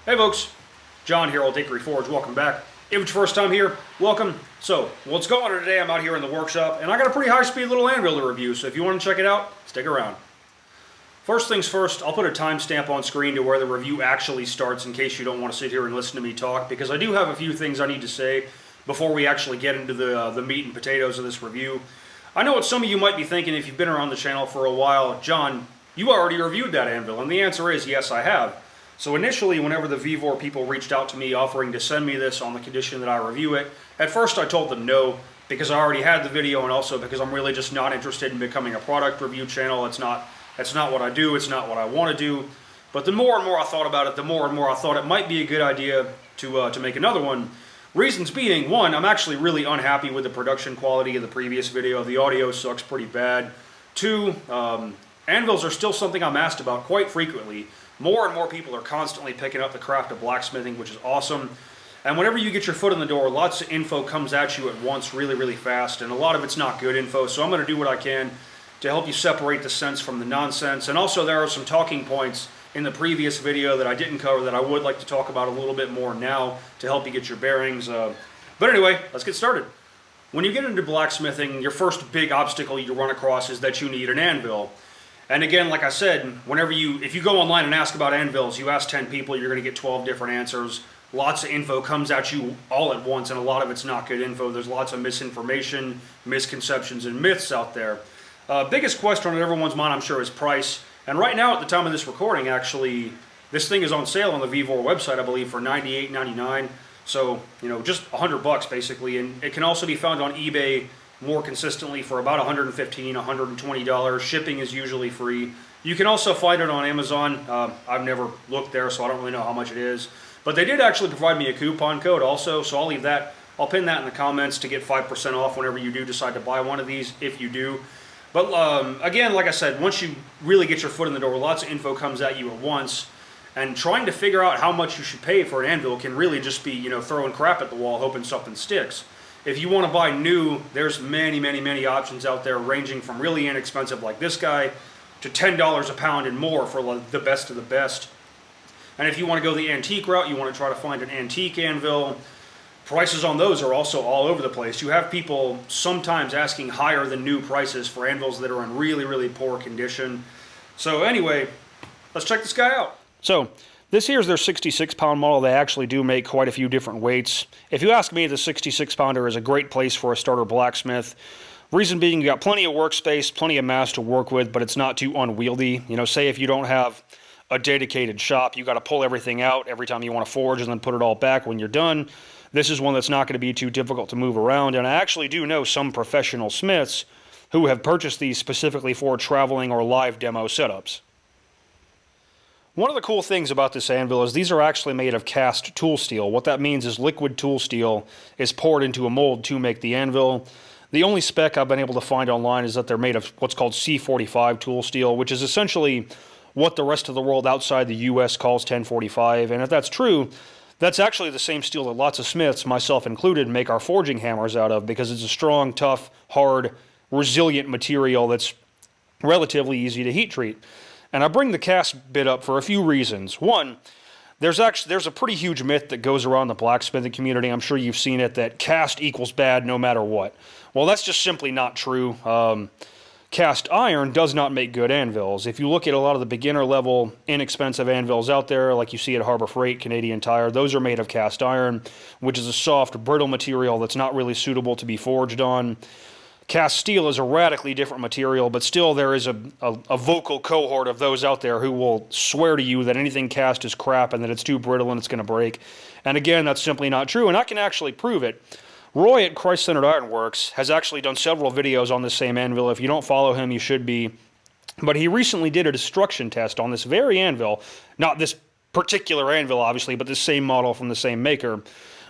Hey folks, John here, Old Hickory Forge. Welcome back. If it's your first time here, welcome. So, what's going on today? I'm out here in the workshop, and I got a pretty high-speed little anvil to review, so if you want to check it out, stick around. First things first, I'll put a timestamp on screen to where the review actually starts in case you don't want to sit here and listen to me talk, because I do have a few things I need to say before we actually get into the meat and potatoes of this review. I know what some of you might be thinking if you've been around the channel for a while. John, you already reviewed that anvil, and the answer is yes, I have. So initially, whenever the VEVOR people reached out to me offering to send me this on the condition that I review it, at first I told them no, because I already had the video and also because I'm really just not interested in becoming a product review channel. It's not what I do, it's not what I want to do. But the more and more I thought about it, the more and more I thought it might be a good idea to make another one. Reasons being, one, I'm actually really unhappy with the production quality of the previous video. The audio sucks pretty bad. Two, anvils are still something I'm asked about quite frequently. More and more people are constantly picking up the craft of blacksmithing, which is awesome. And whenever you get your foot in the door, lots of info comes at you at once really, really fast, and a lot of it's not good info, so I'm going to do what I can to help you separate the sense from the nonsense. And also there are some talking points in the previous video that I didn't cover that I would like to talk about a little bit more now to help you get your bearings. But anyway, let's get started. When you get into blacksmithing, your first big obstacle you run across is that you need an anvil. And again, like I said, if you go online and ask about anvils, you ask 10 people, you're going to get 12 different answers. Lots of info comes at you all at once, and a lot of it's not good info. There's lots of misinformation, misconceptions, and myths out there. Biggest question on everyone's mind, I'm sure, is price. And right now, at the time of this recording, actually, this thing is on sale on the VEVOR website, I believe, for $98.99. So, just $100 basically. And it can also be found on eBay more consistently for about $115, $120. Shipping is usually free. You can also find it on Amazon. I've never looked there, so I don't really know how much it is. But they did actually provide me a coupon code also, so I'll leave that. I'll pin that in the comments to get 5% off whenever you do decide to buy one of these, if you do. But again, like I said, once you really get your foot in the door, lots of info comes at you at once. And trying to figure out how much you should pay for an anvil can really just be, throwing crap at the wall, hoping something sticks. If you want to buy new, there's many, many, many options out there, ranging from really inexpensive like this guy to $10 a pound and more for the best of the best. And if you want to go the antique route, you want to try to find an antique anvil, prices on those are also all over the place. You have people sometimes asking higher than new prices for anvils that are in really, really poor condition. So anyway, let's check this guy out. So this here is their 66-pound model. They actually do make quite a few different weights. If you ask me, the 66-pounder is a great place for a starter blacksmith. Reason being, you got plenty of workspace, plenty of mass to work with, but it's not too unwieldy. Say if you don't have a dedicated shop, you got to pull everything out every time you want to forge and then put it all back when you're done. This is one that's not going to be too difficult to move around, and I actually do know some professional smiths who have purchased these specifically for traveling or live demo setups. One of the cool things about this anvil is these are actually made of cast tool steel. What that means is liquid tool steel is poured into a mold to make the anvil. The only spec I've been able to find online is that they're made of what's called C45 tool steel, which is essentially what the rest of the world outside the US calls 1045. And if that's true, that's actually the same steel that lots of smiths, myself included, make our forging hammers out of, because it's a strong, tough, hard, resilient material that's relatively easy to heat treat. And I bring the cast bit up for a few reasons. One, there's a pretty huge myth that goes around the blacksmithing community. I'm sure you've seen it, that cast equals bad no matter what. Well, that's just simply not true. Cast iron does not make good anvils. If you look at a lot of the beginner level, inexpensive anvils out there, like you see at Harbor Freight, Canadian Tire, those are made of cast iron, which is a soft, brittle material that's not really suitable to be forged on. Cast steel is a radically different material, but still there is a vocal cohort of those out there who will swear to you that anything cast is crap and that it's too brittle and it's going to break. And again, that's simply not true, and I can actually prove it. Roy at Christ-Centered Ironworks has actually done several videos on this same anvil. If you don't follow him, you should be. But he recently did a destruction test on this very anvil, not this particular anvil, obviously, but this same model from the same maker,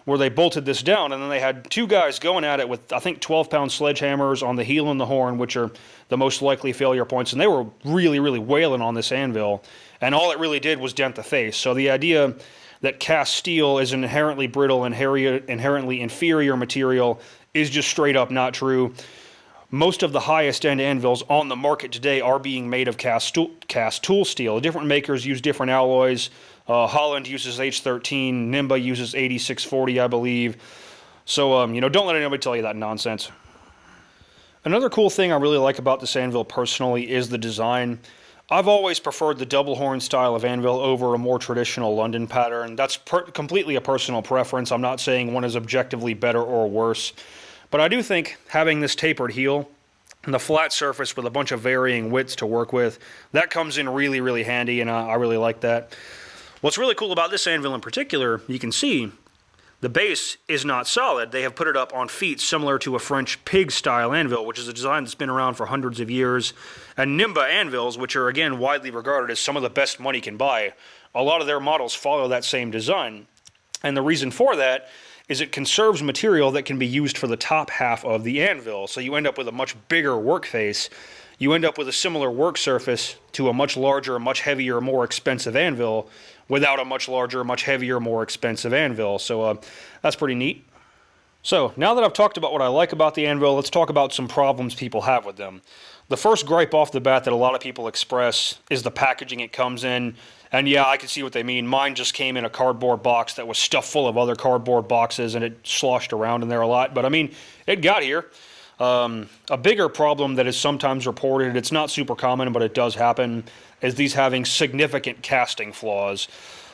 where they bolted this down, and then they had two guys going at it with, I think, 12-pound sledgehammers on the heel and the horn, which are the most likely failure points, and they were really, really wailing on this anvil, and all it really did was dent the face. So the idea that cast steel is an inherently brittle, inherently inferior material is just straight up not true. most of the highest end anvils on the market today are being made of cast tool steel. Different makers use different alloys. Holland uses H13, Nimba uses 8640, I believe. So, don't let anybody tell you that nonsense. Another cool thing I really like about this anvil personally is the design. I've always preferred the double horn style of anvil over a more traditional London pattern. That's completely a personal preference. I'm not saying one is objectively better or worse. But I do think having this tapered heel and the flat surface with a bunch of varying widths to work with, that comes in really, really handy, and I really like that. What's really cool about this anvil in particular, you can see the base is not solid. They have put it up on feet similar to a French pig-style anvil, which is a design that's been around for hundreds of years. And Nimba anvils, which are, again, widely regarded as some of the best money can buy, a lot of their models follow that same design. And the reason for that is it conserves material that can be used for the top half of the anvil. So you end up with a much bigger work face. You end up with a similar work surface to a much larger, much heavier, more expensive anvil without a much larger, much heavier, more expensive anvil. So that's pretty neat. So now that I've talked about what I like about the anvil, let's talk about some problems people have with them. The first gripe off the bat that a lot of people express is the packaging it comes in. And yeah, I can see what they mean. Mine just came in a cardboard box that was stuffed full of other cardboard boxes, and it sloshed around in there a lot. But I mean, it got here. A bigger problem that is sometimes reported, it's not super common, but it does happen, is these having significant casting flaws.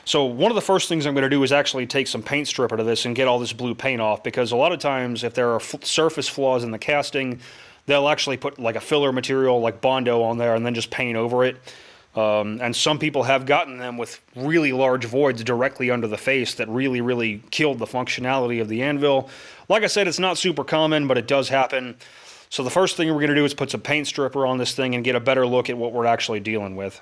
So one of the first things I'm going to do is actually take some paint stripper to this and get all this blue paint off, because a lot of times if there are surface flaws in the casting, they'll actually put like a filler material like Bondo on there and then just paint over it. And some people have gotten them with really large voids directly under the face that really, really killed the functionality of the anvil. Like I said, it's not super common, but it does happen. So the first thing we're going to do is put some paint stripper on this thing and get a better look at what we're actually dealing with.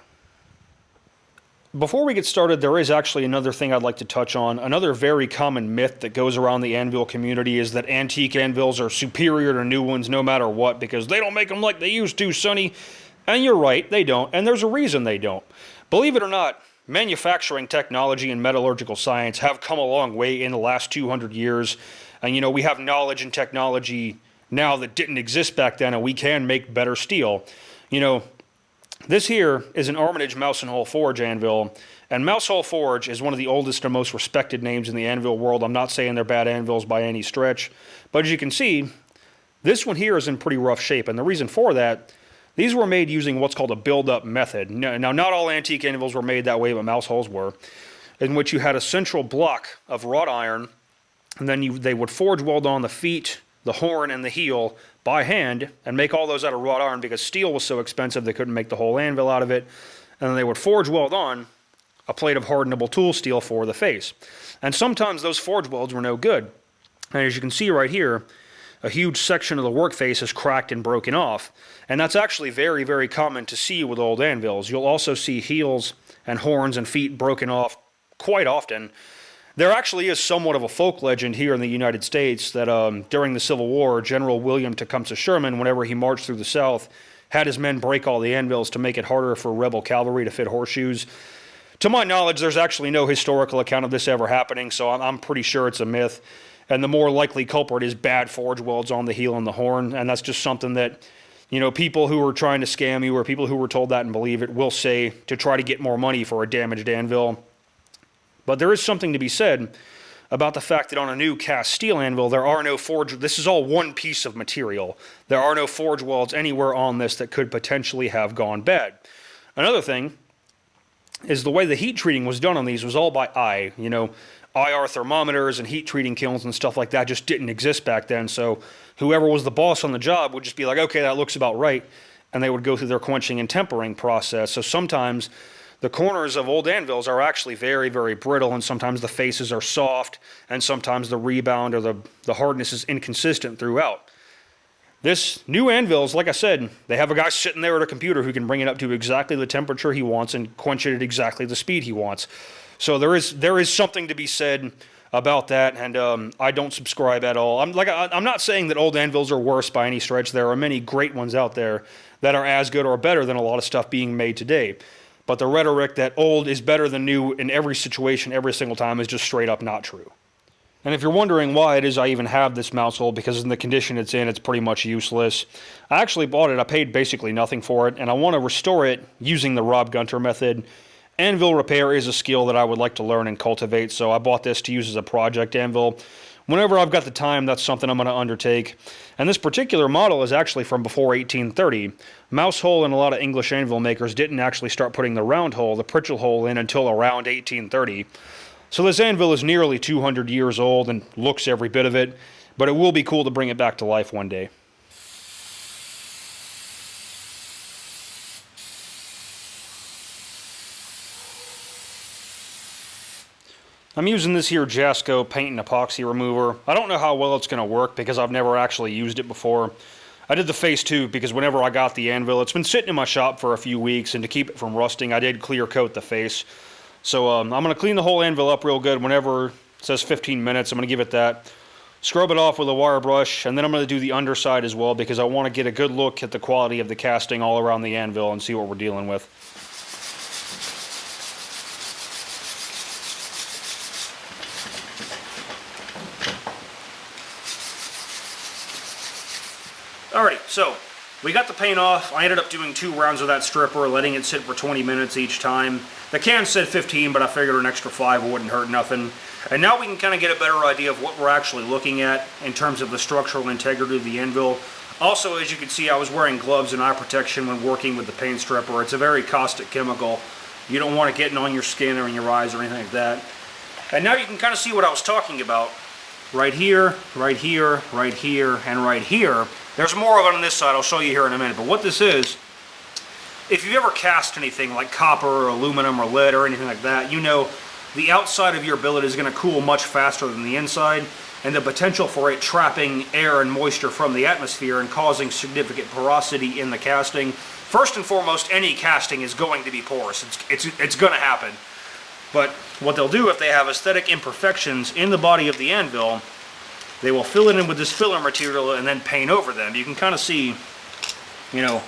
Before we get started, there is actually another thing I'd like to touch on. Another very common myth that goes around the anvil community is that antique anvils are superior to new ones no matter what because they don't make them like they used to, sonny. And you're right, they don't, and there's a reason they don't. Believe it or not, manufacturing technology and metallurgical science have come a long way in the last 200 years. And we have knowledge and technology now that didn't exist back then, and we can make better steel. This here is an Armitage Mouse and Hole Forge anvil, and Mouse Hole Forge is one of the oldest and most respected names in the anvil world. I'm not saying they're bad anvils by any stretch, but as you can see, this one here is in pretty rough shape, and the reason for that, these were made using what's called a build-up method. Now, not all antique anvils were made that way, but mouse holes were, in which you had a central block of wrought iron, and then they would forge weld on the feet, the horn, and the heel by hand, and make all those out of wrought iron because steel was so expensive they couldn't make the whole anvil out of it. And then they would forge weld on a plate of hardenable tool steel for the face. And sometimes those forge welds were no good. And as you can see right here, a huge section of the work face is cracked and broken off. And that's actually very, very common to see with old anvils. You'll also see heels and horns and feet broken off quite often. There actually is somewhat of a folk legend here in the United States that during the Civil War, General William Tecumseh Sherman, whenever he marched through the South, had his men break all the anvils to make it harder for rebel cavalry to fit horseshoes. To my knowledge, there's actually no historical account of this ever happening, so I'm pretty sure it's a myth. And the more likely culprit is bad forge welds on the heel and the horn, and that's just something that, people who are trying to scam you or people who were told that and believe it will say to try to get more money for a damaged anvil. But there is something to be said about the fact that on a new cast steel anvil, there are no this is all one piece of material. There are no forge welds anywhere on this that could potentially have gone bad. Another thing is the way the heat treating was done on these was all by eye. IR thermometers and heat treating kilns and stuff like that just didn't exist back then. So whoever was the boss on the job would just be like, okay, that looks about right. And they would go through their quenching and tempering process. So sometimes the corners of old anvils are actually very, very brittle, and sometimes the faces are soft, and sometimes the rebound or the hardness is inconsistent throughout. This new anvils, like I said, they have a guy sitting there at a computer who can bring it up to exactly the temperature he wants and quench it at exactly the speed he wants. So there is something to be said about that, and I don't subscribe at all. I'm not saying that old anvils are worse by any stretch. There are many great ones out there that are as good or better than a lot of stuff being made today. But the rhetoric that old is better than new in every situation, every single time, is just straight up not true. And if you're wondering why it is I even have this mouse hole, because in the condition it's in, it's pretty much useless. I actually bought it, I paid basically nothing for it, and I want to restore it using the Rob Gunter method. Anvil repair is a skill that I would like to learn and cultivate, so I bought this to use as a project anvil. Whenever I've got the time, that's something I'm going to undertake. And this particular model is actually from before 1830. Mouse hole and a lot of English anvil makers didn't actually start putting the round hole, the Pritchell hole, in until around 1830. So this anvil is nearly 200 years old and looks every bit of it, but it will be cool to bring it back to life one day. I'm using this here Jasco paint and epoxy remover. I don't know how well it's going to work because I've never actually used it before. I did the face too because whenever I got the anvil, it's been sitting in my shop for a few weeks, and to keep it from rusting, I did clear coat the face. So I'm going to clean the whole anvil up real good. Whenever it says 15 minutes, I'm going to give it that. Scrub it off with a wire brush, and then I'm going to do the underside as well because I want to get a good look at the quality of the casting all around the anvil and see what we're dealing with. Alrighty, so we got the paint off. I ended up doing 2 rounds of that stripper, letting it sit for 20 minutes each time. The can said 15, but I figured an extra 5 wouldn't hurt nothing. And now we can kind of get a better idea of what we're actually looking at in terms of the structural integrity of the anvil. Also, as you can see, I was wearing gloves and eye protection when working with the paint stripper. It's a very caustic chemical. You don't want it getting on your skin or in your eyes or anything like that. And now you can kind of see what I was talking about. Right here, right here, right here, and right here. There's more of it on this side, I'll show you here in a minute. But what this is, if you've ever cast anything like copper or aluminum or lead or anything like that, you know the outside of your billet is going to cool much faster than the inside, and the potential for it trapping air and moisture from the atmosphere and causing significant porosity in the casting. First and foremost, any casting is going to be porous. It's going to happen. But what they'll do if they have aesthetic imperfections in the body of the anvil, they will fill it in with this filler material and then paint over them. You can kind of see, you know,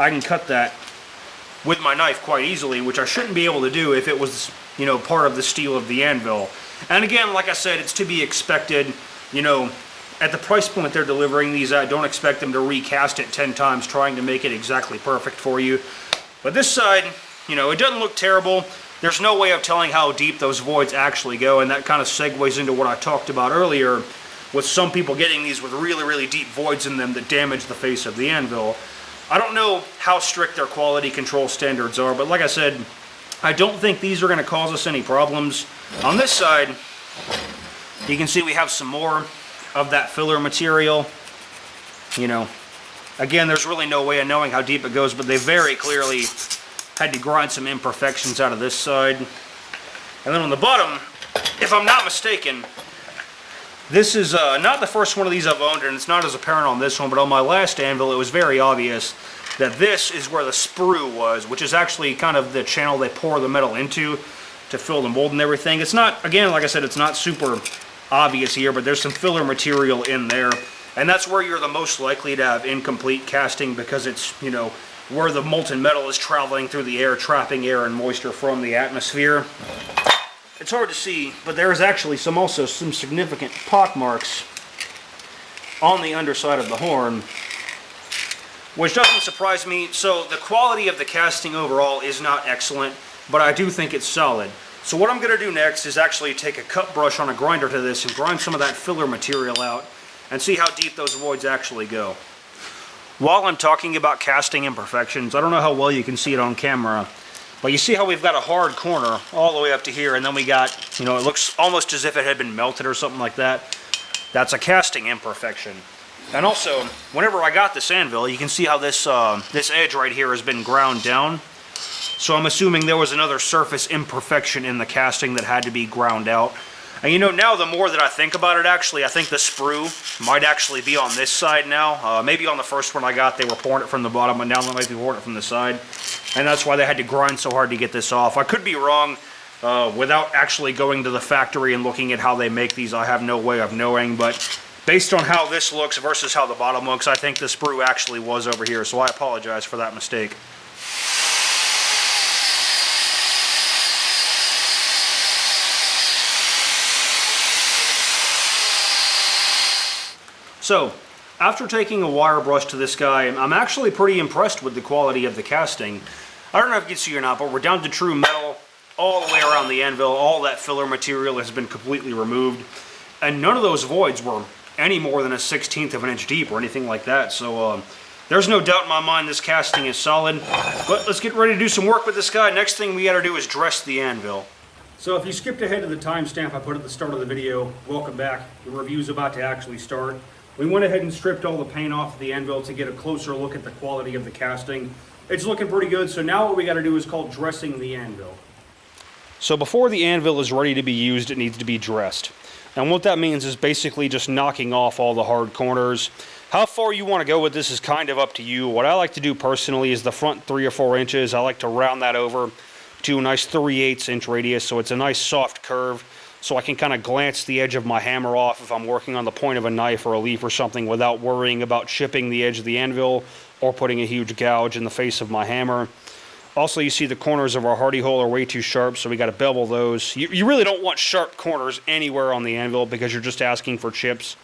I can cut that with my knife quite easily, which I shouldn't be able to do if it was, you know, part of the steel of the anvil. And again, like I said, it's to be expected, you know, at the price point they're delivering these at, don't expect them to recast it 10 times trying to make it exactly perfect for you. But this side, you know, it doesn't look terrible. There's no way of telling how deep those voids actually go, and that kind of segues into what I talked about earlier with some people getting these with really, really deep voids in them that damage the face of the anvil. I don't know how strict their quality control standards are, but like I said, I don't think these are going to cause us any problems. On this side, you can see we have some more of that filler material. You know, again, there's really no way of knowing how deep it goes, but they very clearly had to grind some imperfections out of this side. And then on the bottom, if I'm not mistaken, this is not the first one of these I've owned, and it's not as apparent on this one, but on my last anvil it was very obvious that this is where the sprue was, which is actually kind of the channel they pour the metal into to fill the mold and everything. It's not, again, like I said, it's not super obvious here, but there's some filler material in there, and that's where you're the most likely to have incomplete casting because it's, you know, where the molten metal is traveling through the air, trapping air and moisture from the atmosphere. It's hard to see, but there is actually also some significant pock marks on the underside of the horn, which doesn't surprise me. So the quality of the casting overall is not excellent, but I do think it's solid. So what I'm going to do next is actually take a cut brush on a grinder to this and grind some of that filler material out and see how deep those voids actually go. While I'm talking about casting imperfections, I don't know how well you can see it on camera, but you see how we've got a hard corner all the way up to here, and then we got, you know, it looks almost as if it had been melted or something like that. That's a casting imperfection. And also, whenever I got this anvil, you can see how this this edge right here has been ground down. So I'm assuming there was another surface imperfection in the casting that had to be ground out. And you know, now the more that I think about it, actually, I think the sprue might actually be on this side now. Maybe on the first one I got, they were pouring it from the bottom, but now they might be pouring it from the side. And that's why they had to grind so hard to get this off. I could be wrong without actually going to the factory and looking at how they make these. I have no way of knowing, but based on how this looks versus how the bottom looks, I think the sprue actually was over here, so I apologize for that mistake. So, after taking a wire brush to this guy, I'm actually pretty impressed with the quality of the casting. I don't know if you can see or not, but we're down to true metal all the way around the anvil. All that filler material has been completely removed. And none of those voids were any more than a 1/16 of an inch deep or anything like that. So there's no doubt in my mind this casting is solid. But let's get ready to do some work with this guy. Next thing we gotta do is dress the anvil. So if you skipped ahead to the timestamp I put at the start of the video, welcome back. The review's about to actually start. We went ahead and stripped all the paint off of the anvil to get a closer look at the quality of the casting. It's looking pretty good, so now what we gotta do is called dressing the anvil. So before the anvil is ready to be used, it needs to be dressed. And what that means is basically just knocking off all the hard corners. How far you want to go with this is kind of up to you. What I like to do personally is the front 3 or 4 inches, I like to round that over to a nice 3/8 inch radius, so it's a nice soft curve, so I can kind of glance the edge of my hammer off if I'm working on the point of a knife or a leaf or something without worrying about chipping the edge of the anvil or putting a huge gouge in the face of my hammer. Also, you see the corners of our hardy hole are way too sharp, so we got to bevel those. You really don't want sharp corners anywhere on the anvil because you're just asking for chips.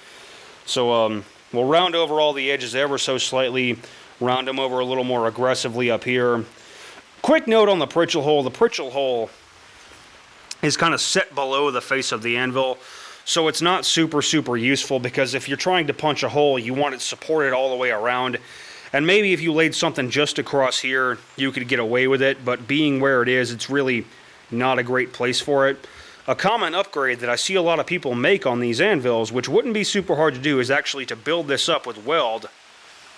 So we'll round over all the edges ever so slightly, round them over a little more aggressively up here. Quick note on the Pritchel hole. The Pritchel hole is kind of set below the face of the anvil, so it's not super useful because if you're trying to punch a hole, you want it supported all the way around. And maybe if you laid something just across here, you could get away with it, but being where it is, it's really not a great place for it. A common upgrade that I see a lot of people make on these anvils, which wouldn't be super hard to do, is actually to build this up with weld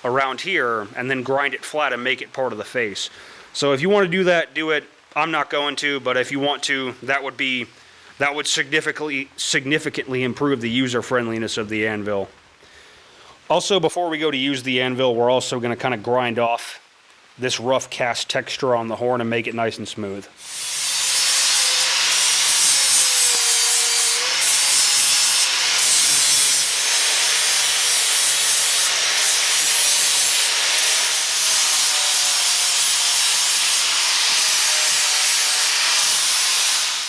around here and then grind it flat and make it part of the face. So if you want to do that, do it. I'm not going to, but if you want to, that would significantly improve the user friendliness of the anvil. Also, before we go to use the anvil, we're also going to kind of grind off this rough cast texture on the horn and make it nice and smooth.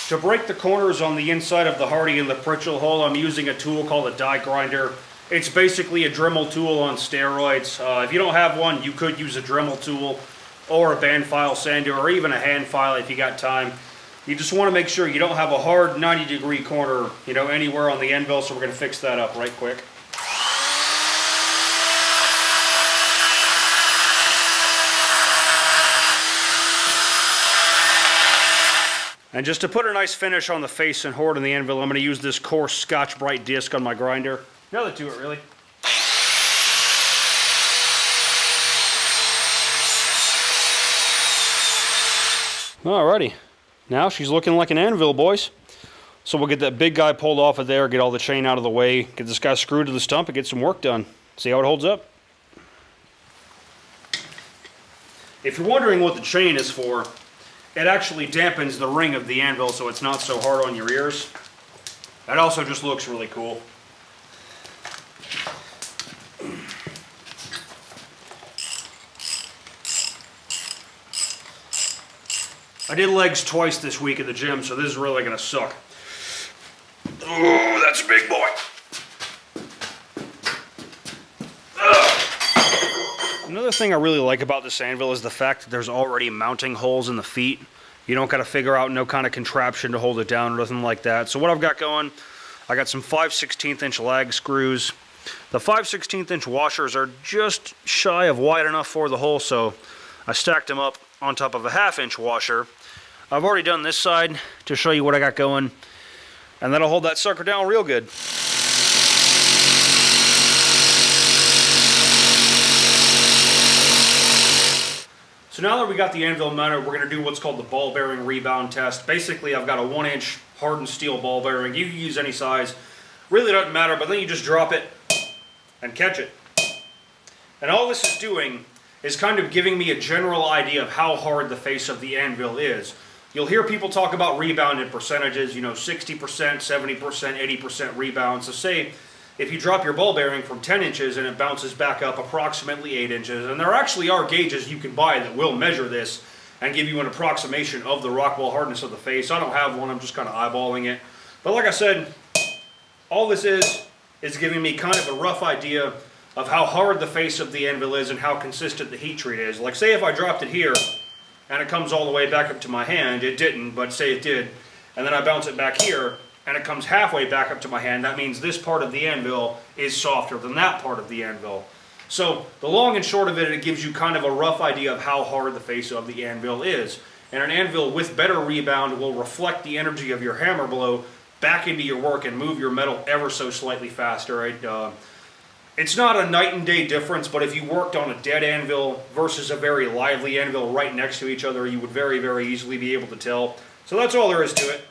To break the corners on the inside of the Hardy and the Pritchel hole, I'm using a tool called a die grinder. It's basically a Dremel tool on steroids. If you don't have one, you could use a Dremel tool or a band file sander or even a hand file if you got time. You just want to make sure you don't have a hard 90-degree corner, anywhere on the anvil, so we're going to fix that up right quick. And just to put a nice finish on the face and horn and the anvil, I'm going to use this coarse Scotch-Brite disc on my grinder. Nothing to it, really. Alrighty. Now she's looking like an anvil, boys. So we'll get that big guy pulled off of there, get all the chain out of the way, get this guy screwed to the stump, and get some work done. See how it holds up. If you're wondering what the chain is for, it actually dampens the ring of the anvil so it's not so hard on your ears. That also just looks really cool. I did legs twice this week at the gym, so this is really going to suck. Oh, that's a big boy. Another thing I really like about this anvil is the fact that there's already mounting holes in the feet. You don't got to figure out no kind of contraption to hold it down or nothing like that. So what I've got going, I got some 5/16 inch lag screws. The 5/16 inch washers are just shy of wide enough for the hole, so I stacked them up on top of a 1/2 inch washer. I've already done this side to show you what I got going, and that'll hold that sucker down real good. So now that we got the anvil mounted, we're going to do what's called the ball bearing rebound test. Basically, I've got a 1-inch hardened steel ball bearing. You can use any size. Really doesn't matter, but then you just drop it and catch it. And all this is doing is kind of giving me a general idea of how hard the face of the anvil is. You'll hear people talk about rebound in percentages, 60%, 70%, 80% rebound. So say if you drop your ball bearing from 10 inches and it bounces back up approximately 8 inches, and there actually are gauges you can buy that will measure this and give you an approximation of the Rockwell hardness of the face. I don't have one, I'm just kind of eyeballing it. But like I said, all this is is giving me kind of a rough idea of how hard the face of the anvil is and how consistent the heat treat is. Like say if I dropped it here and it comes all the way back up to my hand, it didn't, but say it did, and then I bounce it back here and it comes halfway back up to my hand, that means this part of the anvil is softer than that part of the anvil. So the long and short of it, it gives you kind of a rough idea of how hard the face of the anvil is. And an anvil with better rebound will reflect the energy of your hammer blow back into your work and move your metal ever so slightly faster. Right? It's not a night and day difference, but if you worked on a dead anvil versus a very lively anvil right next to each other, you would very, very easily be able to tell. So that's all there is to it.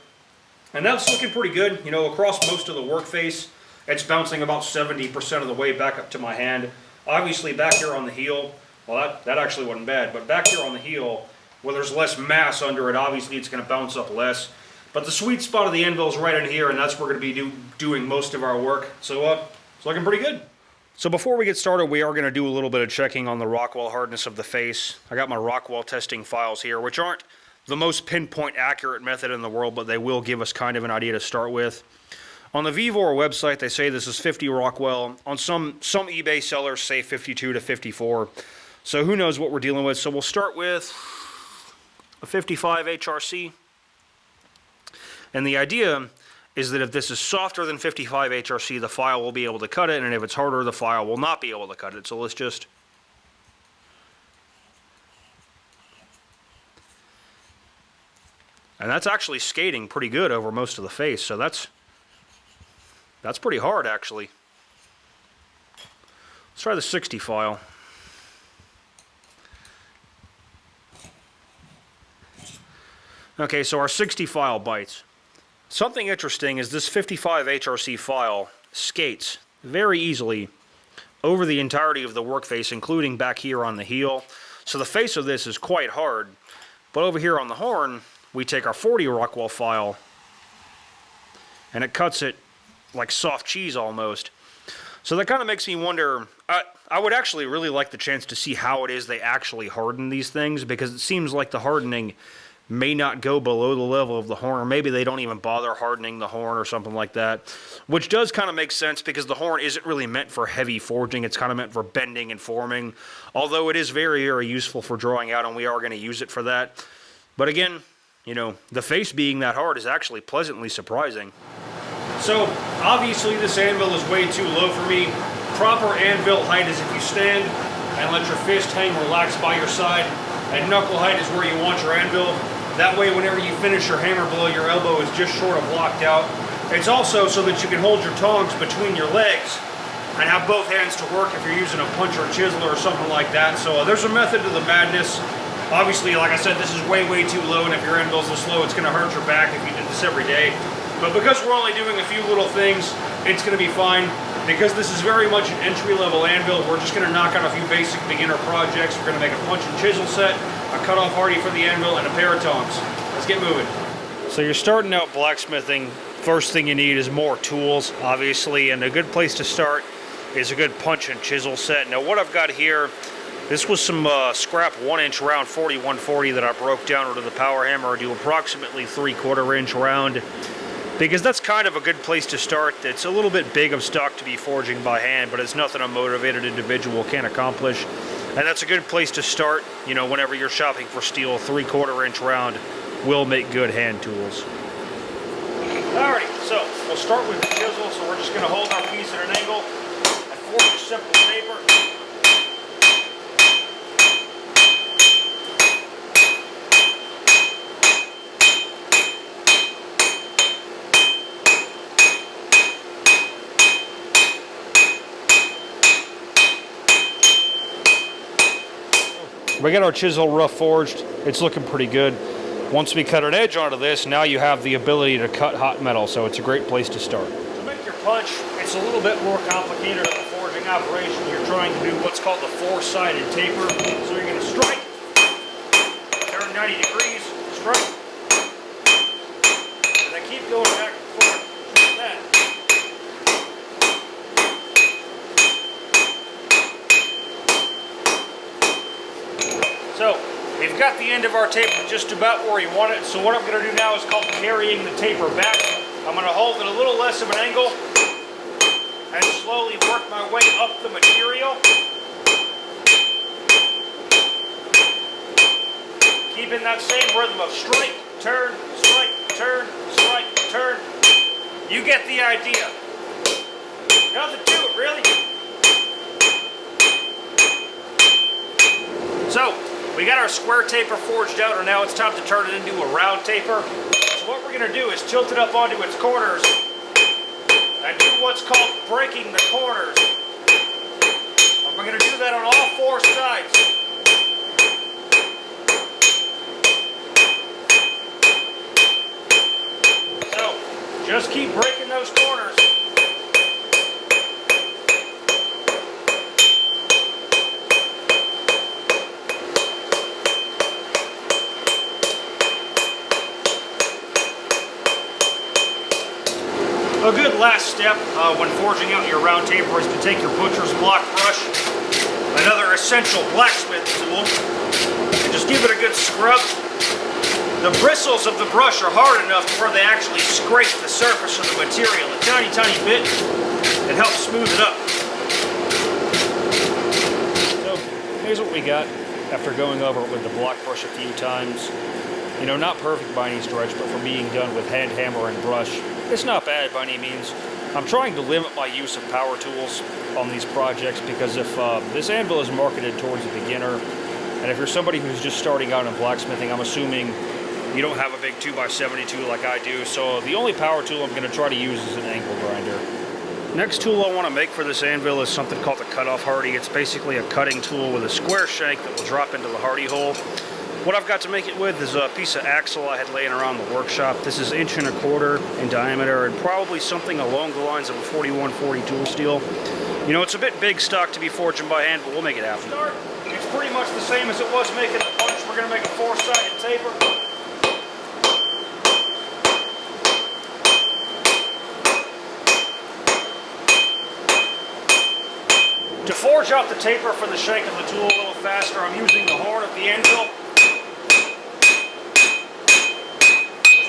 And that's looking pretty good. You know, across most of the work face, it's bouncing about 70% of the way back up to my hand. Obviously back here on the heel, well that actually wasn't bad, but back here on the heel, where there's less mass under it, obviously it's going to bounce up less. But the sweet spot of the anvil is right in here, and that's where we're going to be doing most of our work. So it's looking pretty good. So before we get started, we are going to do a little bit of checking on the Rockwell hardness of the face. I got my Rockwell testing files here, which aren't the most pinpoint accurate method in the world, but they will give us kind of an idea to start with. On the VEVOR website, they say this is 50 Rockwell. On some eBay sellers say 52 to 54. So who knows what we're dealing with. So we'll start with a 55 HRC. And the idea is that if this is softer than 55 HRC, the file will be able to cut it, and if it's harder, the file will not be able to cut it. So let's just... And that's actually skating pretty good over most of the face, so that's pretty hard, actually. Let's try the 60 file. Okay, so our 60 file bites. Something interesting is this 55 HRC file skates very easily over the entirety of the work face, including back here on the heel. So the face of this is quite hard. But over here on the horn, we take our 40 Rockwell file, and it cuts it like soft cheese almost. So that kind of makes me wonder, I would actually really like the chance to see how it is they actually harden these things, because it seems like the hardening may not go below the level of the horn, or maybe they don't even bother hardening the horn or something like that, which does kind of make sense because the horn isn't really meant for heavy forging. It's kind of meant for bending and forming, although it is very, very useful for drawing out, and we are going to use it for that. But again, you know, the face being that hard is actually pleasantly surprising. So obviously this anvil is way too low for me. Proper anvil height is if you stand and let your fist hang relaxed by your side, and knuckle height is where you want your anvil. That way, whenever you finish your hammer blow, your elbow is just short of locked out. It's also so that you can hold your tongs between your legs and have both hands to work if you're using a punch or a chisel or something like that. So there's a method to the madness. Obviously, like I said, this is way, way too low, and if your anvil's this low, it's going to hurt your back if you did this every day. But because we're only doing a few little things, it's going to be fine. Because this is very much an entry-level anvil, we're just going to knock out a few basic beginner projects. We're going to make a punch and chisel set, a cut-off hardy for the anvil, and a pair of tongs. Let's get moving. So you're starting out blacksmithing. First thing you need is more tools, obviously, and a good place to start is a good punch and chisel set. Now what I've got here, this was some scrap 1-inch round 4140 that I broke down into the power hammer to approximately 3/4 inch round, because that's kind of a good place to start. It's a little bit big of stock to be forging by hand, but it's nothing a motivated individual can't accomplish. And that's a good place to start, you know, whenever you're shopping for steel. 3/4 inch round will make good hand tools. Alrighty, so we'll start with the chisel. So we're just going to hold our piece at an angle and forge a simple taper. We got our chisel rough forged. It's looking pretty good. Once we cut an edge onto this, now you have the ability to cut hot metal, so it's a great place to start. To make your punch, it's a little bit more complicated of a forging operation. You're trying to do what's called the four-sided taper. So you're going to strike, turn 90 degrees, strike, and then keep going back and forth like that. So we've got the end of our taper just about where you want it. So what I'm going to do now is called carrying the taper back. I'm going to hold it a little less of an angle, and slowly work my way up the material. Keeping that same rhythm of strike, turn, strike, turn, strike, turn. You get the idea. Nothing to it, really. So, we got our square taper forged out, and now it's time to turn it into a round taper. So what we're going to do is tilt it up onto its corners and do what's called breaking the corners. And we're going to do that on all four sides. So, just keep breaking those corners. A good last step when forging out your round taper is to take your butcher's block brush, another essential blacksmith tool, and just give it a good scrub. The bristles of the brush are hard enough to where they actually scrape the surface of the material a tiny, tiny bit. It helps smooth it up. So here's what we got after going over it with the block brush a few times. You know, not perfect by any stretch, but for being done with hand hammer and brush, it's not bad by any means. I'm trying to limit my use of power tools on these projects because if this anvil is marketed towards a beginner, and if you're somebody who's just starting out in blacksmithing, I'm assuming you don't have a big 2x72 like I do, so the only power tool I'm going to try to use is an angle grinder. Next tool I want to make for this anvil is something called the cutoff hardy. It's basically a cutting tool with a square shank that will drop into the hardy hole. What I've got to make it with is a piece of axle I had laying around the workshop. This is 1.25 inches in diameter and probably something along the lines of a 4140 tool steel. You know, it's a bit big stock to be forging by hand, but we'll make it happen. It's pretty much the same as it was making the punch. We're going to make a 4-sided taper. To forge out the taper for the shank of the tool a little faster, I'm using the horn of the anvil.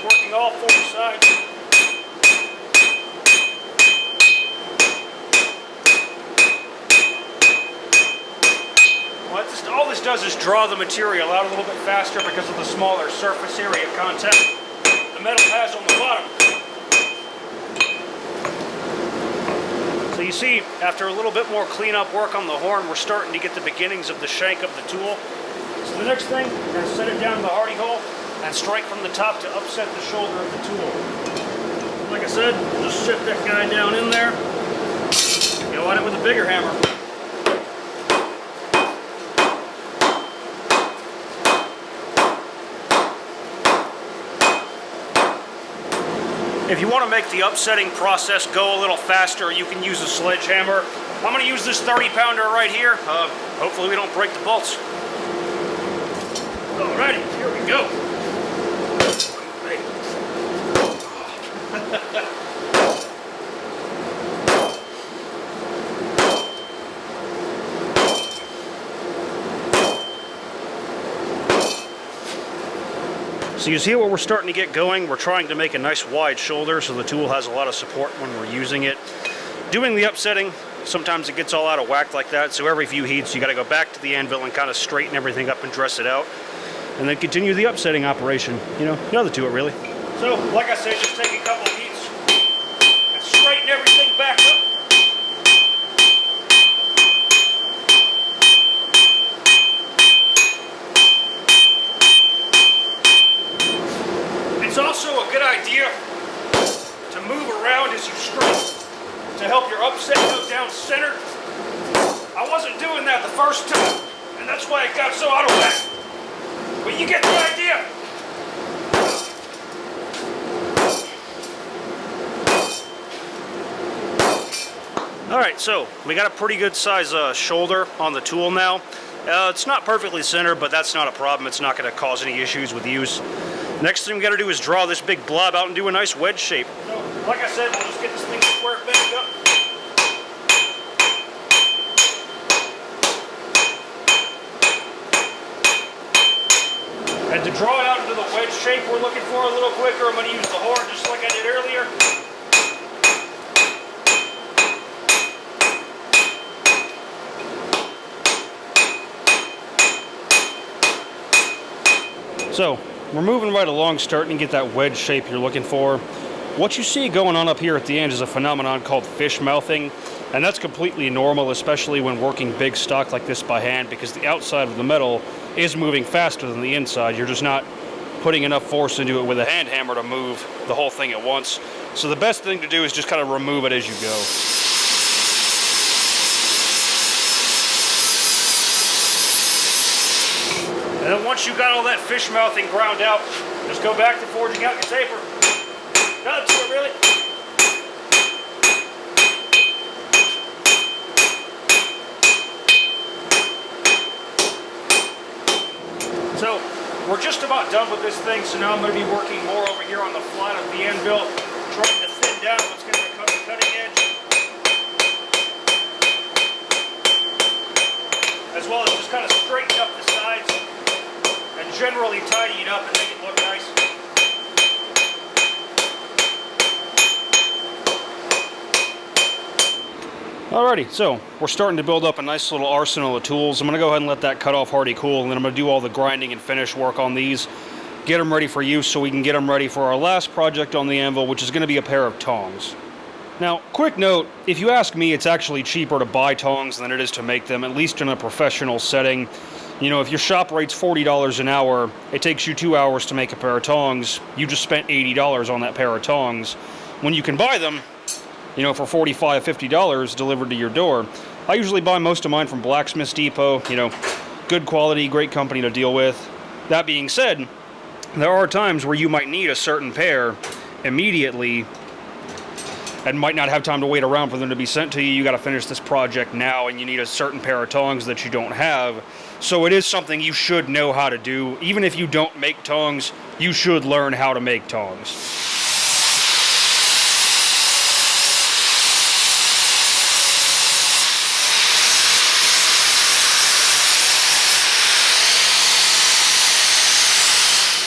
Working all four sides. All this does is draw the material out a little bit faster because of the smaller surface area contact the metal has on the bottom. So you see, after a little bit more cleanup work on the horn, we're starting to get the beginnings of the shank of the tool. So the next thing, we're going to set it down in the hardy hole and strike from the top to upset the shoulder of the tool. Like I said, just set that guy down in there. Go at it with a bigger hammer. If you want to make the upsetting process go a little faster, you can use a sledgehammer. I'm going to use this 30-pounder right here. Hopefully we don't break the bolts. Alrighty, here we go. So you see where we're starting to get going. We're trying to make a nice wide shoulder so the tool has a lot of support when we're using it. Doing the upsetting, sometimes it gets all out of whack like that, so every few heats you got to go back to the anvil and kind of straighten everything up and dress it out, and then continue the upsetting operation. You know, nothing to it really. So, like I said, just take a couple of heats and straighten everything back up. It's also a good idea to move around as you strike to help your upset go down center. I wasn't doing that the first time, and that's why it got so out of whack. But you get the idea. Alright, so we got a pretty good size shoulder on the tool now. It's not perfectly centered, but that's not a problem. It's not going to cause any issues with use. Next thing we got to do is draw this big blob out and do a nice wedge shape. So, like I said, we'll just get this thing squared back up. And to draw it out into the wedge shape we're looking for a little quicker, I'm going to use the horn just like I did earlier. So, we're moving right along, starting to get that wedge shape you're looking for. What you see going on up here at the end is a phenomenon called fish mouthing, and that's completely normal, especially when working big stock like this by hand, because the outside of the metal is moving faster than the inside. You're just not putting enough force into it with a hand hammer to move the whole thing at once. So the best thing to do is just kind of remove it as you go. And then once you got all that fish mouthing ground out, just go back to forging out your taper. Not to it, really. So, we're just about done with this thing, so now I'm going to be working more over here on the flat of the anvil, trying to thin down what's going to become the cutting edge, as well as just kind of straighten up the sides and generally tidy it up and make it look nice. Alrighty, so we're starting to build up a nice little arsenal of tools. I'm going to go ahead and let that cut off hardy cool, and then I'm going to do all the grinding and finish work on these, get them ready for use so we can get them ready for our last project on the anvil, which is going to be a pair of tongs. Now, quick note, if you ask me, it's actually cheaper to buy tongs than it is to make them, at least in a professional setting. You know, if your shop rate's $40 an hour, it takes you 2 hours to make a pair of tongs. You just spent $80 on that pair of tongs. When you can buy them, you know, for $45, $50 delivered to your door. I usually buy most of mine from Blacksmith Depot, you know, good quality, great company to deal with. That being said, there are times where you might need a certain pair immediately and might not have time to wait around for them to be sent to you. You got to finish this project now, and you need a certain pair of tongs that you don't have. So it is something you should know how to do. Even if you don't make tongs, you should learn how to make tongs.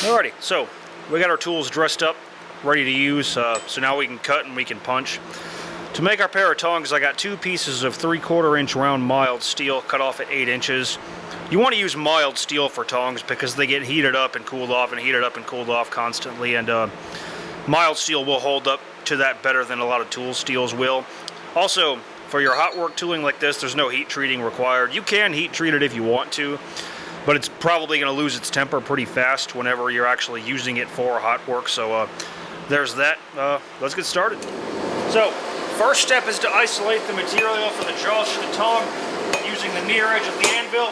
Alrighty, so we got our tools dressed up, ready to use, so now we can cut and we can punch. To make our pair of tongs, I got 2 pieces of 3/4 inch round mild steel cut off at 8 inches. You want to use mild steel for tongs because they get heated up and cooled off and heated up and cooled off constantly, and mild steel will hold up to that better than a lot of tool steels will. Also, for your hot work tooling like this, there's no heat treating required. You can heat treat it if you want to, but it's probably going to lose its temper pretty fast whenever you're actually using it for hot work. So there's that. Let's get started. So first step is to isolate the material for the jaws of the tong using the near edge of the anvil.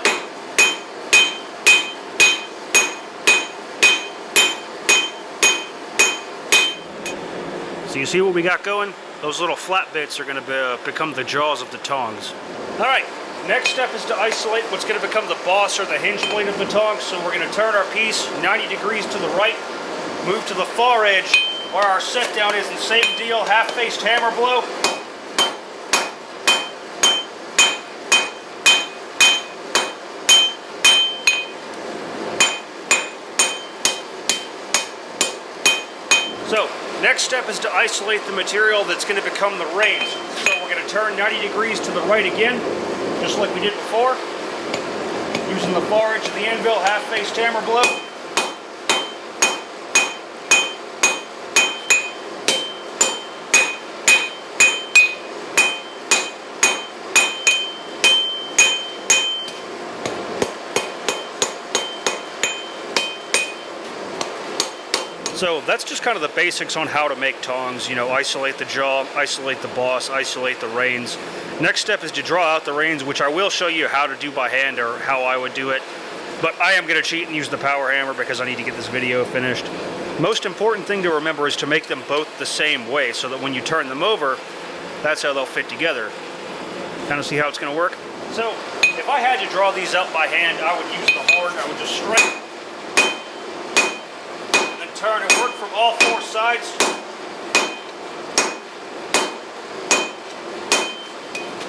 So you see what we got going? Those little flat bits are going to become the jaws of the tongs. All right. Next step is to isolate what's going to become the boss or the hinge blade of the tong. So we're going to turn our piece 90 degrees to the right, move to the far edge where our set down is, and same deal, half-faced hammer blow. So next step is to isolate the material that's going to become the reins. So we're going to turn 90 degrees to the right again, just like we did before, using the far edge of the anvil, half-faced hammer blow. So that's just kind of the basics on how to make tongs. You know, isolate the jaw, isolate the boss, isolate the reins. Next step is to draw out the reins, which I will show you how to do by hand, or how I would do it. But I am going to cheat and use the power hammer because I need to get this video finished. Most important thing to remember is to make them both the same way, so that when you turn them over, that's how they'll fit together. Kind of see how it's going to work? So if I had to draw these out by hand, I would use the horn. I would just strike, turn and work from all 4 sides.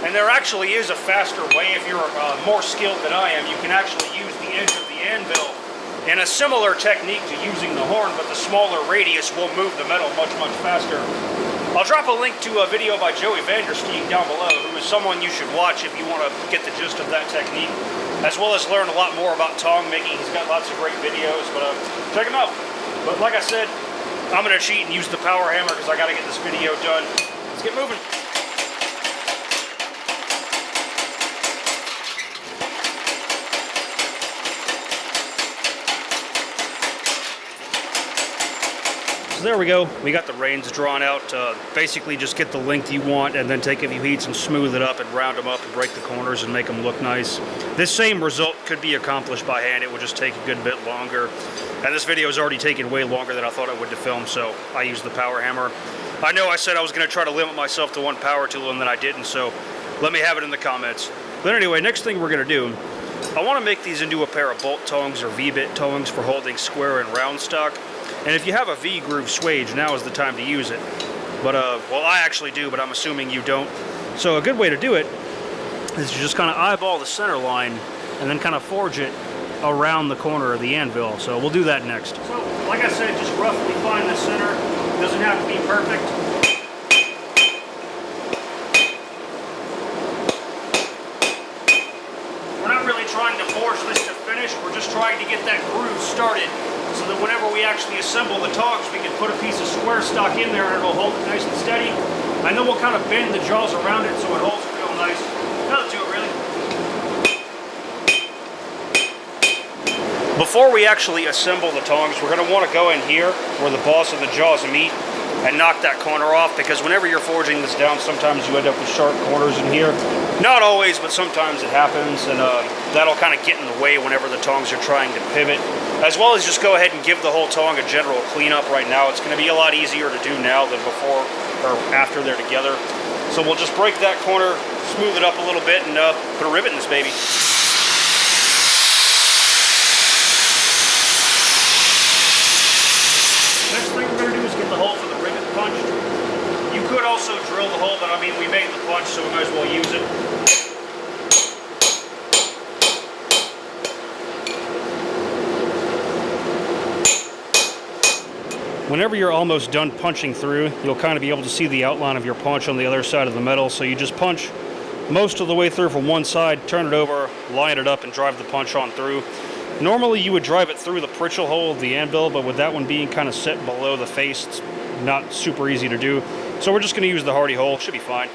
And there actually is a faster way. If you're more skilled than I am, you can actually use the edge of the anvil in a similar technique to using the horn, but the smaller radius will move the metal much, much faster. I'll drop a link to a video by Joey Vandersteen down below, who is someone you should watch if you want to get the gist of that technique. as well as learn a lot more about tong making. He's got lots of great videos, but check him out. But like I said, I'm going to cheat and use the power hammer because I got to get this video done. Let's get moving. So there we go. We got the reins drawn out. Basically just get the length you want and then take a few heats and smooth it up and round them up and break the corners and make them look nice. This same result could be accomplished by hand. It would just take a good bit longer. And this video has already taken way longer than I thought it would to film, so I used the power hammer. I know I said I was going to try to limit myself to one power tool and then I didn't, so let me have it in the comments. But anyway, next thing we're going to do, I want to make these into a pair of bolt tongs or V-bit tongs for holding square and round stock. And if you have a V-groove swage, now is the time to use it. But, well, I actually do, but I'm assuming you don't. So a good way to do it is to just kind of eyeball the center line and then kind of forge it around the corner of the anvil. So we'll do that next. So, like I said, just roughly find the center. It doesn't have to be perfect. We're not really trying to force this to finish. We're just trying to get that groove started so that whenever we actually assemble the tongs, we can put a piece of square stock in there and it'll hold it nice and steady. And then we'll kind of bend the jaws around it so it holds it real nice. That'll do it, really. Before we actually assemble the tongs, we're going to want to go in here where the boss of the jaws meet and knock that corner off, because whenever you're forging this down, sometimes you end up with sharp corners in here. Not always, but sometimes it happens, and that'll kind of get in the way whenever the tongs are trying to pivot. As well as just go ahead and give the whole tong a general cleanup right now. It's going to be a lot easier to do now than before or after they're together. So we'll just break that corner, smooth it up a little bit, and put a rivet in this baby. Next thing we're going to do is get the hole for the rivet punched. You could also drill the hole, but I mean, we made the punch, so we might as well use it. Whenever you're almost done punching through, you'll kind of be able to see the outline of your punch on the other side of the metal, so you just punch most of the way through from one side, turn it over, line it up, and drive the punch on through. Normally you would drive it through the pritchel hole of the anvil, but with that one being kind of set below the face, it's not super easy to do. So we're just going to use the hardy hole. Should be fine.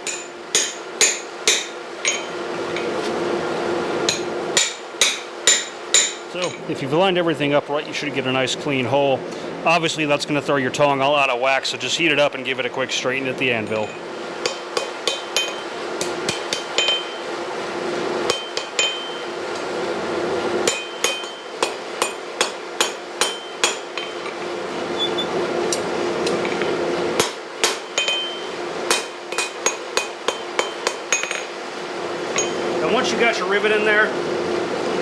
So if you've lined everything up right, you should get a nice clean hole. Obviously that's going to throw your tong all out of whack, so just heat it up and give it a quick straighten at the anvil. And once you got your rivet in there,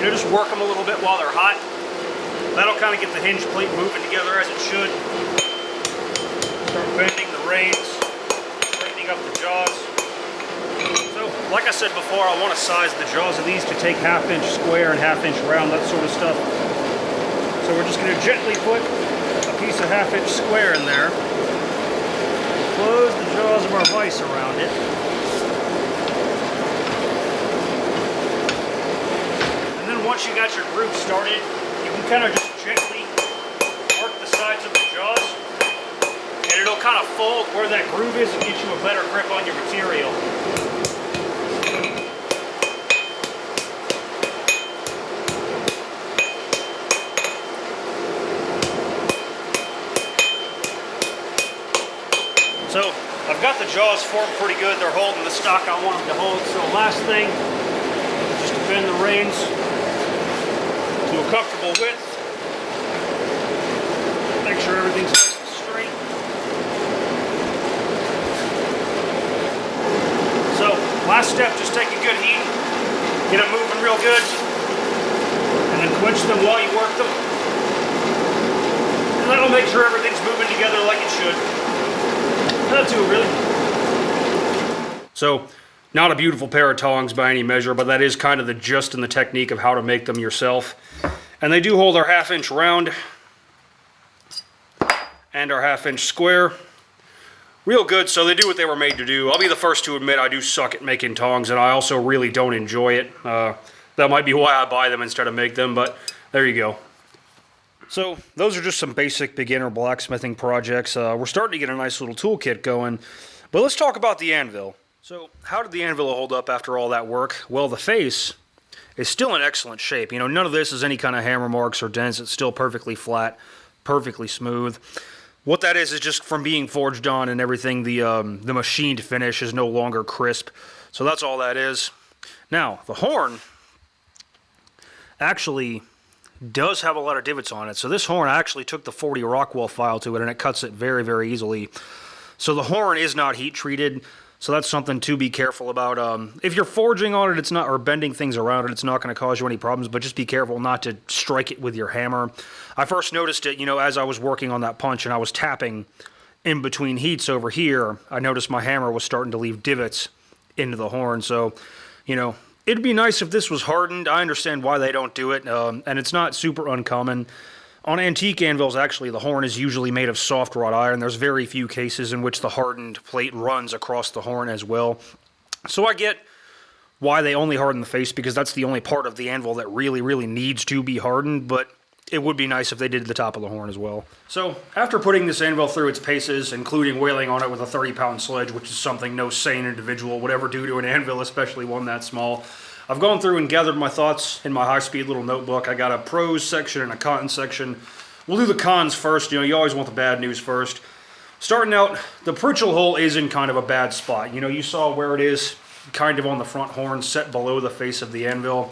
just work them a little bit while they're hot. That'll kind of get the hinge plate moving together as it should. Start bending the reins, straightening up the jaws. So, like I said before, I want to size the jaws of these to take 1/2 inch square and 1/2 inch round, that sort of stuff. So we're just going to gently put a piece of 1/2 inch square in there. Close the jaws of our vise around it. Once you got your groove started, you can kind of just gently work the sides of the jaws, and it'll kind of fold where that groove is and get you a better grip on your material. So I've got the jaws formed pretty good. They're holding the stock I want them to hold. So last thing, just to bend the reins to a comfortable width. Make sure everything's nice and straight. So, last step, just take a good heat, get them moving real good, and then quench them while you work them. And that'll make sure everything's moving together like it should. That'll do it, really. So, not a beautiful pair of tongs by any measure, but that is kind of the gist and the technique of how to make them yourself. And they do hold our 1/2 inch round and our 1/2 inch square real good, so they do what they were made to do. I'll be the first to admit I do suck at making tongs, and I also really don't enjoy it. That might be why I buy them instead of make them, but there you go. So those are just some basic beginner blacksmithing projects. We're starting to get a nice little toolkit going, but let's talk about the anvil. So how did the anvil hold up after all that work? Well, the face is still in excellent shape. You know, none of this is any kind of hammer marks or dents. It's still perfectly flat, perfectly smooth. What that is just from being forged on and everything, the machined finish is no longer crisp. So that's all that is. Now, the horn actually does have a lot of divots on it. So this horn, I actually took the 40 Rockwell file to it, and it cuts it very, very easily. So the horn is not heat treated. So that's something to be careful about. If you're forging on it, it's not, or bending things around it, it's not going to cause you any problems, but just be careful not to strike it with your hammer. I first noticed it, you know, as I was working on that punch and I was tapping in between heats over here, I noticed my hammer was starting to leave divots into the horn. So, you know, it'd be nice if this was hardened. I understand why they don't do it, and it's not super uncommon. On antique anvils, actually, the horn is usually made of soft wrought iron. There's very few cases in which the hardened plate runs across the horn as well. So I get why they only harden the face, because that's the only part of the anvil that really, really needs to be hardened, but it would be nice if they did the top of the horn as well. So after putting this anvil through its paces, including whaling on it with a 30-pound sledge, which is something no sane individual would ever do to an anvil, especially one that small, I've gone through and gathered my thoughts in my high-speed little notebook. I got a pros section and a cons section. We'll do the cons first. You know, you always want the bad news first. Starting out, the Pritchell hole is in kind of a bad spot. You know, you saw where it is, kind of on the front horn, set below the face of the anvil.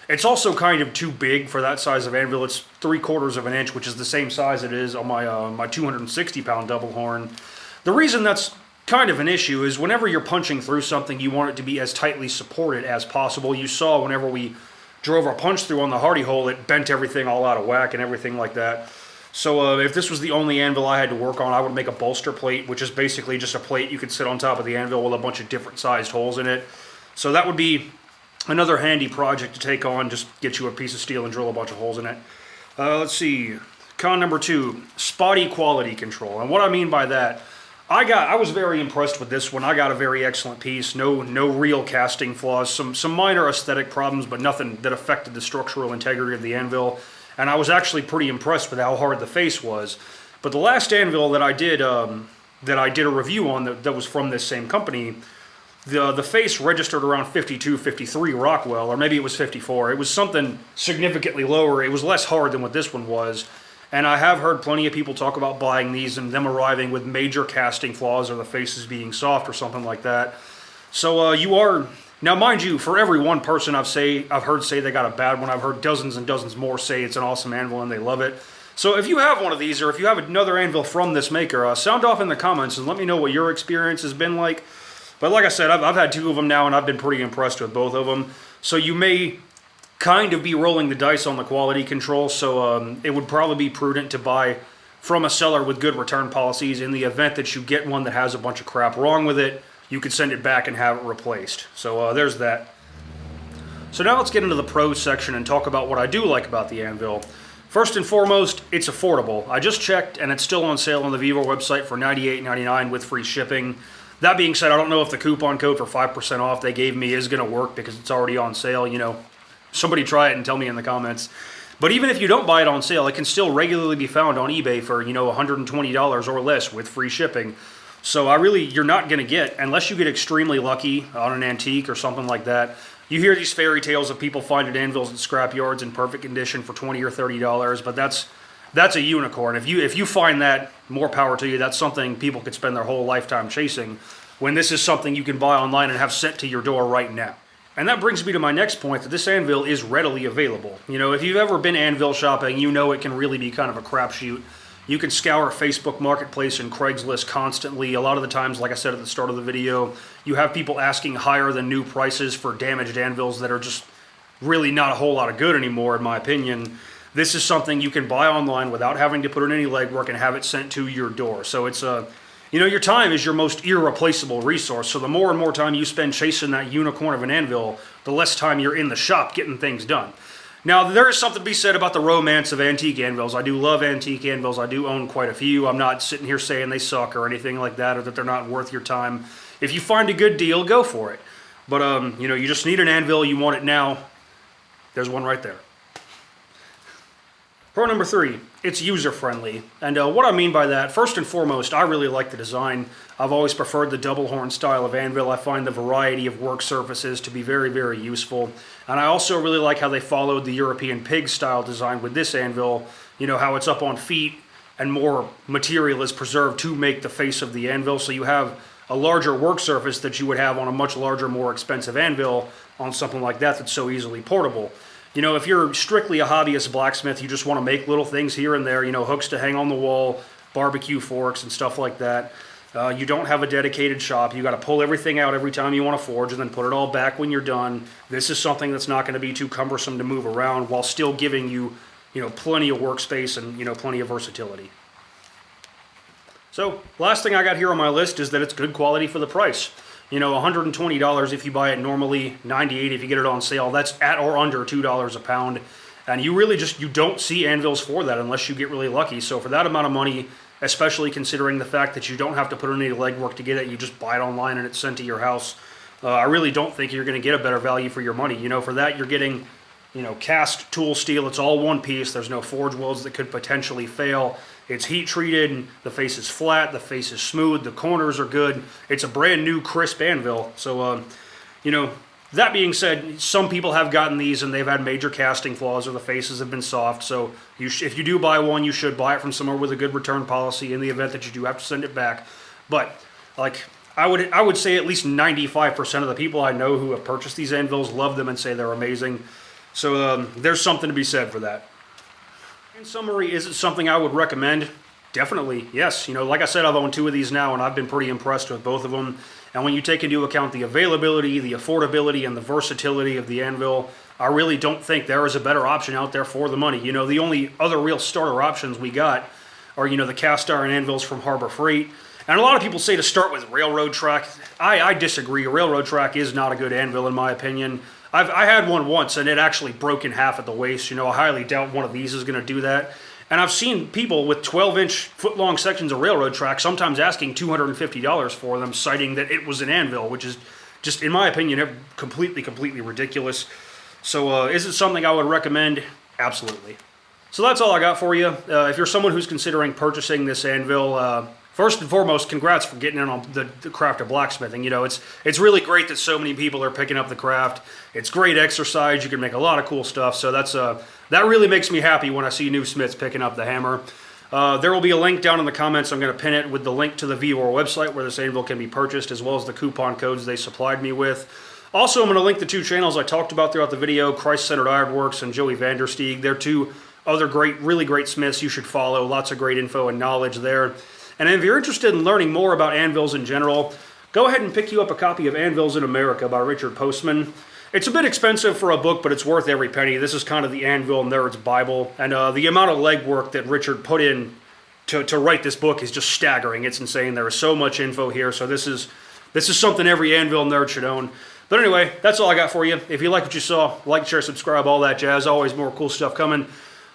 It's also kind of too big for that size of anvil. It's 3/4 of an inch, which is the same size it is on my 260-pound double horn. The reason that's kind of an issue is whenever you're punching through something, you want it to be as tightly supported as possible. You saw whenever we drove our punch through on the Hardy hole, it bent everything all out of whack and everything like that. So if this was the only anvil I had to work on, I would make a bolster plate, which is basically just a plate you could sit on top of the anvil with a bunch of different sized holes in it. So that would be another handy project to take on. Just get you a piece of steel and drill a bunch of holes in it. Let's see. Con number 2, spotty quality control. And what I mean by that, I was very impressed with this one. I got a very excellent piece. No real casting flaws. Some minor aesthetic problems, but nothing that affected the structural integrity of the anvil. And I was actually pretty impressed with how hard the face was. But the last anvil that I did a review on that was from this same company, the face registered around 52, 53 Rockwell, or maybe it was 54. It was something significantly lower. It was less hard than what this one was. And I have heard plenty of people talk about buying these and them arriving with major casting flaws or the faces being soft or something like that. So you are... Now, mind you, for every one person I've heard say they got a bad one, I've heard dozens and dozens more say it's an awesome anvil and they love it. So if you have one of these, or if you have another anvil from this maker, sound off in the comments and let me know what your experience has been like. But like I said, I've had 2 of them now and I've been pretty impressed with both of them. So you may kind of be rolling the dice on the quality control, so it would probably be prudent to buy from a seller with good return policies. In the event that you get one that has a bunch of crap wrong with it, you could send it back and have it replaced. So there's that. So now let's get into the pros section and talk about what I do like about the anvil. First and foremost, it's affordable. I just checked and it's still on sale on the VEVOR website for $98.99 with free shipping. That being said, I don't know if the coupon code for 5% off they gave me is going to work because it's already on sale. You know, somebody try it and tell me in the comments. But even if you don't buy it on sale, it can still regularly be found on eBay for, you know, $120 or less with free shipping. So you're not going to get, unless you get extremely lucky on an antique or something like that. You hear these fairy tales of people finding anvils at scrap yards in perfect condition for $20 or $30, but that's a unicorn. If you find that, more power to you. That's something people could spend their whole lifetime chasing, when this is something you can buy online and have sent to your door right now. And that brings me to my next point, that this anvil is readily available. You know, if you've ever been anvil shopping, you know it can really be kind of a crapshoot. You can scour Facebook Marketplace and Craigslist constantly. A lot of the times, like I said at the start of the video, you have people asking higher than new prices for damaged anvils that are just really not a whole lot of good anymore, in my opinion. This is something you can buy online without having to put in any legwork and have it sent to your door. So it's you know, your time is your most irreplaceable resource. So the more and more time you spend chasing that unicorn of an anvil, the less time you're in the shop getting things done. Now, there is something to be said about the romance of antique anvils. I do love antique anvils. I do own quite a few. I'm not sitting here saying they suck or anything like that, or that they're not worth your time. If you find a good deal, go for it. But, you know, you just need an anvil. You want it now. There's one right there. Pro number 3, it's user-friendly. And what I mean by that, first and foremost, I really like the design. I've always preferred the double horn style of anvil. I find the variety of work surfaces to be very, very useful. And I also really like how they followed the European pig style design with this anvil. You know, how it's up on feet and more material is preserved to make the face of the anvil. So you have a larger work surface that you would have on a much larger, more expensive anvil on something like that that's so easily portable. You know, if you're strictly a hobbyist blacksmith, you just want to make little things here and there, you know, hooks to hang on the wall, barbecue forks and stuff like that. You don't have a dedicated shop. You got to pull everything out every time you want to forge and then put it all back when you're done. This is something that's not going to be too cumbersome to move around while still giving you, you know, plenty of workspace and, you know, plenty of versatility. So, last thing I got here on my list is that it's good quality for the price. You know, $120 if you buy it normally, $98 if you get it on sale. That's at or under $2 a pound. And you really just, you don't see anvils for that unless you get really lucky. So for that amount of money, especially considering the fact that you don't have to put in any legwork to get it, you just buy it online and it's sent to your house. I really don't think you're going to get a better value for your money. You know, for that you're getting, you know, cast tool steel. It's all one piece. There's no forge welds that could potentially fail. It's heat treated, and the face is flat, the face is smooth, the corners are good. It's a brand new crisp anvil. So, you know, that being said, some people have gotten these and they've had major casting flaws or the faces have been soft. So if you do buy one, you should buy it from somewhere with a good return policy in the event that you do have to send it back. But like I would say at least 95% of the people I know who have purchased these anvils love them and say they're amazing. So there's something to be said for that. In summary, is it something I would recommend? Definitely, yes. You know, like I said, I've owned 2 of these now, and I've been pretty impressed with both of them. And when you take into account the availability, the affordability, and the versatility of the anvil, I really don't think there is a better option out there for the money. You know, the only other real starter options we got are, you know, the cast iron anvils from Harbor Freight. And a lot of people say to start with railroad track. I disagree. Railroad track is not a good anvil in my opinion. I had one once and it actually broke in half at the waist. You know, I highly doubt one of these is going to do that. And I've seen people with 12-inch foot-long sections of railroad track sometimes asking $250 for them, citing that it was an anvil, which is just, in my opinion, completely ridiculous. So is it something I would recommend? Absolutely. So that's all I got for you. If you're someone who's considering purchasing this anvil, first and foremost, congrats for getting in on the craft of blacksmithing. You know, it's really great that so many people are picking up the craft. It's great exercise. You can make a lot of cool stuff. So that really makes me happy when I see new smiths picking up the hammer. There will be a link down in the comments. I'm going to pin it with the link to the VEVOR website where this anvil can be purchased, as well as the coupon codes they supplied me with. Also, I'm going to link the 2 channels I talked about throughout the video, Christ-Centered Ironworks and Joey Vandersteeg. They're 2 other really great smiths you should follow. Lots of great info and knowledge there. And if you're interested in learning more about anvils in general, go ahead and pick you up a copy of Anvils in America by Richard Postman. It's a bit expensive for a book, but it's worth every penny. This is kind of the Anvil Nerd's Bible. And the amount of legwork that Richard put in to write this book is just staggering. It's insane. There is so much info here. So this is something every Anvil nerd should own. But anyway, that's all I got for you. If you like what you saw, like, share, subscribe, all that jazz. Always more cool stuff coming.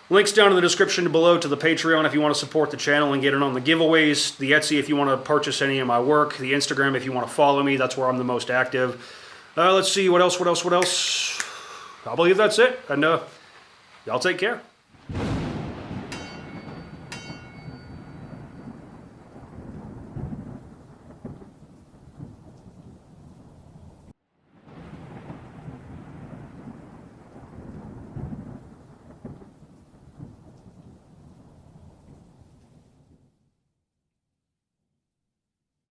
Links down in the description below to the Patreon if you want to support the channel and get in on the giveaways, the Etsy if you want to purchase any of my work, the Instagram if you want to follow me, that's where I'm the most active. Let's see, what else? I believe that's it, and y'all take care.